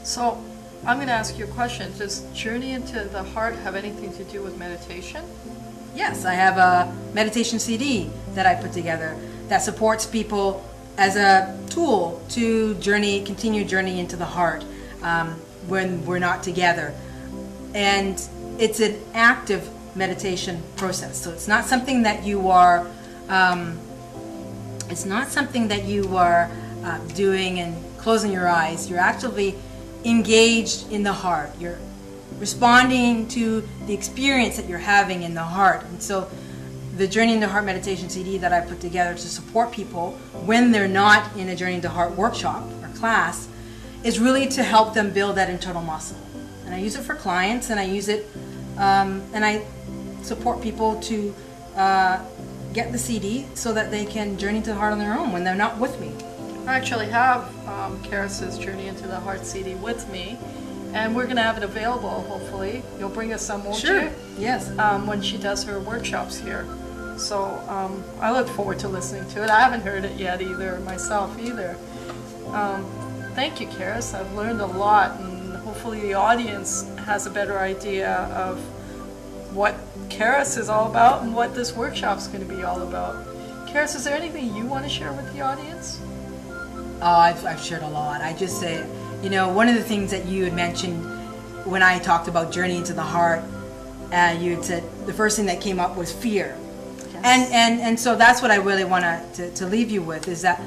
So I'm going to ask you a question. Does Journey into the Heart have anything to do with meditation? Yes, I have a meditation CD that I put together that supports people as a tool to continue journey into the heart when we're not together. And it's an active meditation process. So it's not something that you are doing and closing your eyes. You're actively engaged in the heart. You're responding to the experience that you're having in the heart. And so the Journey into Heart meditation CD that I put together to support people when they're not in a Journey into Heart workshop or class is really to help them build that internal muscle. And I use it for clients, and I use it and I support people to get the CD so that they can journey to the heart on their own when they're not with me. I actually have Kerrace's Journey into the Heart CD with me, and we're going to have it available, hopefully. You'll bring us some, won't Sure. you? Yes. When she does her workshops here. So I look forward to listening to it. I haven't heard it yet either, myself either. Thank you, Kerrace. I've learned a lot, and hopefully the audience has a better idea of what Kerrace is all about and what this workshop's going to be all about. Kerrace, is there anything you want to share with the audience? Oh, I've shared a lot. I just say, one of the things that you had mentioned when I talked about Journey into the Heart, you had said the first thing that came up was fear. Yes. And so that's what I really want to leave you with, is that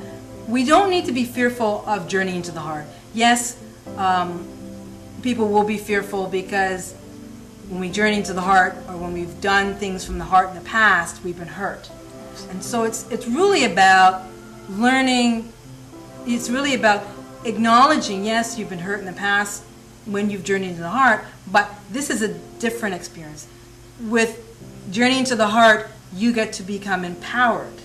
we don't need to be fearful of Journey into the Heart. Yes, people will be fearful because when we journey into the heart, or when we've done things from the heart in the past, we've been hurt. And so it's really about learning. It's really about acknowledging, yes, you've been hurt in the past when you've journeyed into the heart, but this is a different experience. With Journey into the Heart, you get to become empowered,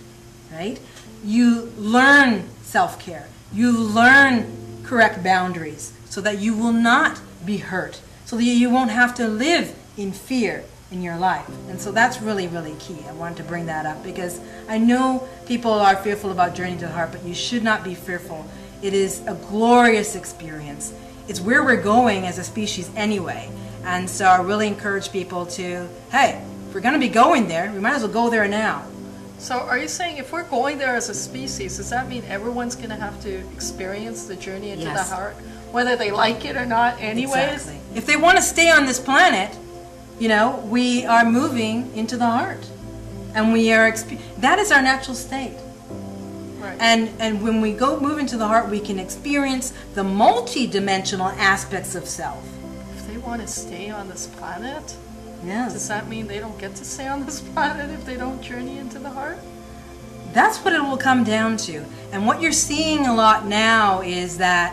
right? You learn self-care. You learn correct boundaries so that you will not be hurt, so that you won't have to live in fear in your life. And so that's really, really key. I wanted to bring that up because I know people are fearful about Journey to the Heart, but you should not be fearful. It is a glorious experience. It's where we're going as a species anyway. And so I really encourage people to, hey, if we're going to be going there, we might as well go there now. So are you saying if we're going there as a species, does that mean everyone's going to have to experience the journey into Yes. the heart, whether they like it or not anyways? Exactly. If they want to stay on this planet, we are moving into the heart. And we are, that is our natural state. Right. And when we move into the heart, we can experience the multi-dimensional aspects of self. If they want to stay on this planet, Yes. does that mean they don't get to stay on this planet if they don't journey into the heart? That's what it will come down to. And what you're seeing a lot now is that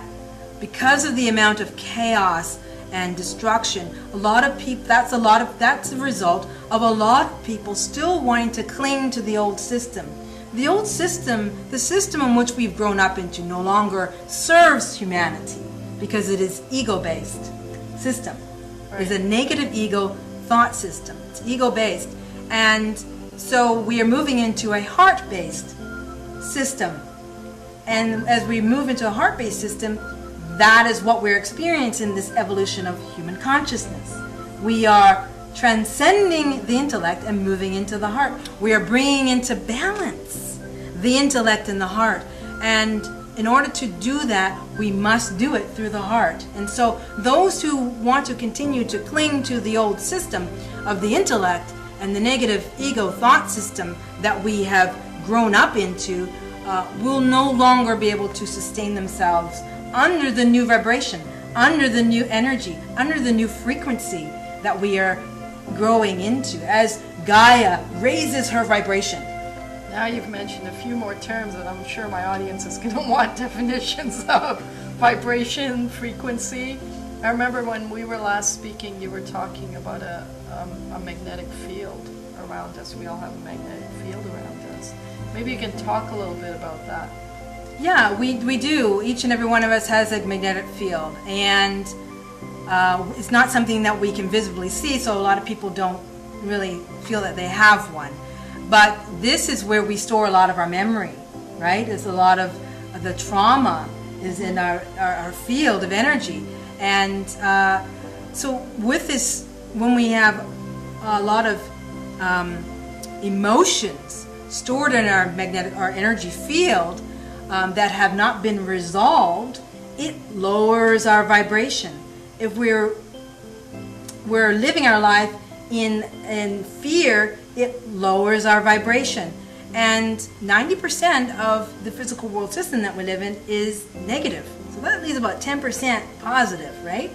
because of the amount of chaos and destruction, a lot of people, that's a result of a lot of people still wanting to cling to the old system. The old system, the system in which we've grown up into, no longer serves humanity because it is ego-based system. Right. It's a negative ego thought system. It's ego-based. And so we are moving into a heart-based system. And as we move into a heart-based system, that is what we're experiencing, this evolution of human consciousness. We are transcending the intellect and moving into the heart. We are bringing into balance the intellect and the heart. And in order to do that, we must do it through the heart. And so those who want to continue to cling to the old system of the intellect and the negative ego thought system that we have grown up into will no longer be able to sustain themselves under the new vibration, under the new energy, under the new frequency that we are growing into as Gaia raises her vibration. Now you've mentioned a few more terms that I'm sure my audience is going to want definitions of. Vibration, frequency. I remember when we were last speaking, you were talking about a magnetic field around us. We all have a magnetic field around us. Maybe you can talk a little bit about that. Yeah, we do. Each and every one of us has a magnetic field, and it's not something that we can visibly see, so a lot of people don't really feel that they have one. But this is where we store a lot of our memory, right? It's a lot of the trauma is in our field of energy. And so with this, when we have a lot of emotions stored in our energy field that have not been resolved, it lowers our vibration. If we're living our life in fear, it lowers our vibration. And 90% of the physical world system that we live in is negative. So that leaves about 10% positive, right?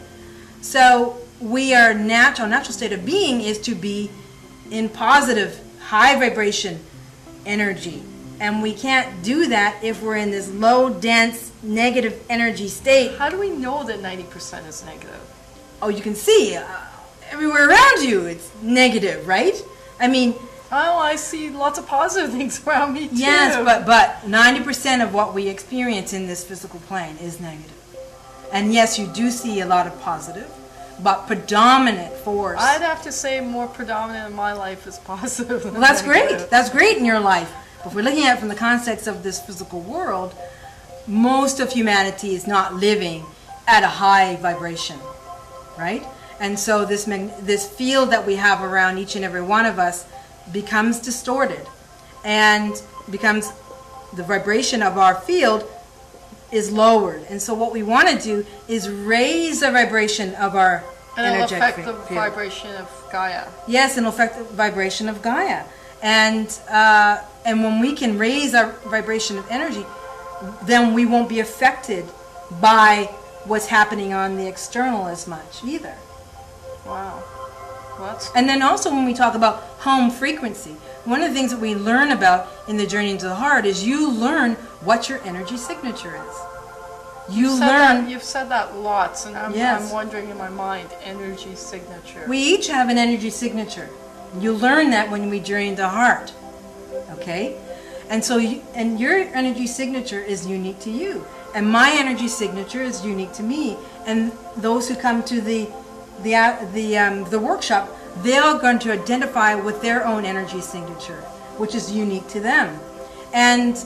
So our natural state of being is to be in positive, high vibration energy. And we can't do that if we're in this low, dense, negative energy state. How do we know that 90% is negative? Oh, you can see everywhere around you it's negative, right? I mean, oh, I see lots of positive things around me too. yes, but 90% of what we experience in this physical plane is negative. And yes, you do see a lot of positive, but predominant force. I'd have to say more predominant in my life is positive. Well, that's great. That's great in your life. But if we're looking at it from the context of this physical world, most of humanity is not living at a high vibration, right? And so this field that we have around each and every one of us becomes distorted, and becomes the vibration of our field is lowered. And so what we want to do is raise the vibration of our energetic field. And it'll affect the vibration of Gaia. Yes, and it'll affect the vibration of Gaia. And when we can raise our vibration of energy, then we won't be affected by what's happening on the external as much either. Wow. And then also when we talk about home frequency, one of the things that we learn about in the Journey into the Heart is you learn what your energy signature is. You've said that lots, and I'm wondering in my mind, energy signature. We each have an energy signature. You learn that when we journey into the heart. Okay? And so your energy signature is unique to you. And my energy signature is unique to me. And those who come to the workshop, they're going to identify with their own energy signature, which is unique to them. And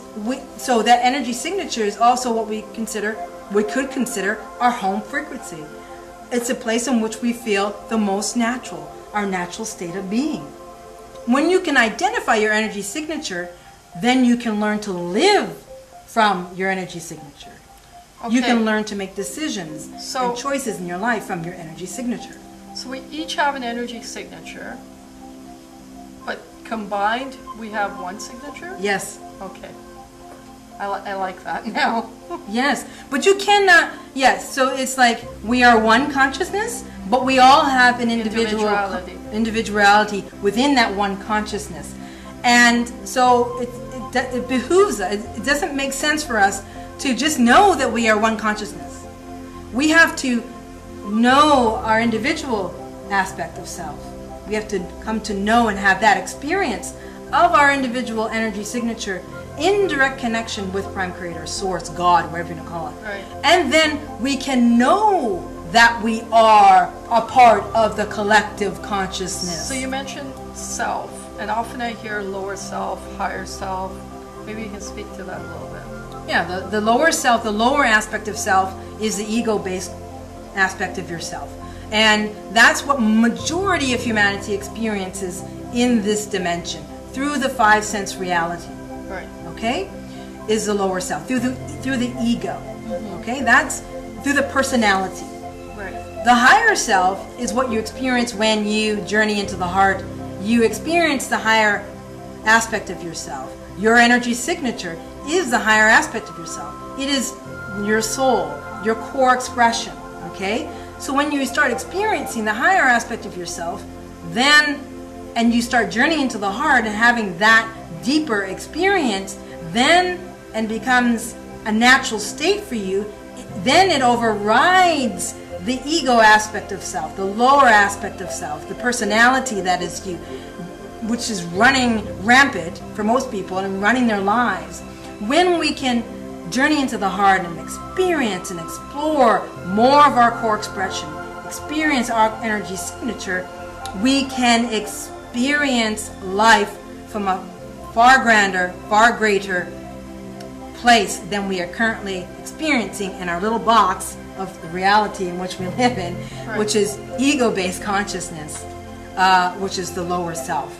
so that energy signature is also what we could consider our home frequency. It's a place in which we feel the most natural, our natural state of being. When you can identify your energy signature, then you can learn to live from your energy signature. Okay. You can learn to make decisions and choices in your life from your energy signature. So we each have an energy signature, but combined we have one signature? Yes. Okay. I like that now. Yes, but you cannot, yes, so it's like we are one consciousness, but we all have an individuality within that one consciousness. And so it behooves us, it doesn't make sense for us to just know that we are one consciousness. We have to know our individual aspect of self. We have to come to know and have that experience of our individual energy signature in direct connection with Prime Creator, Source, God, whatever you want to call it. Right. And then we can know that we are a part of the collective consciousness. So you mentioned self, and often I hear lower self, higher self. Maybe you can speak to that a little bit. Yeah, the lower self, the lower aspect of self is the ego-based aspect of yourself. And that's what majority of humanity experiences in this dimension, through the five sense reality. Right. Okay? Is the lower self, through the ego. Mm-hmm. Okay? That's through the personality. Right. The higher self is what you experience when you journey into the heart. You experience the higher aspect of yourself. Your energy signature is the higher aspect of yourself. It is your soul, your core expression. Okay? So when you start experiencing the higher aspect of yourself, and you start journeying into the heart and having that deeper experience, and becomes a natural state for you, then it overrides the ego aspect of self, the lower aspect of self, the personality that is you, which is running rampant for most people and running their lives. When we can journey into the heart and experience and explore more of our core expression, experience our energy signature, we can experience life from a far grander, far greater place than we are currently experiencing in our little box of the reality in which we live in, Right. which is ego-based consciousness, which is the lower self.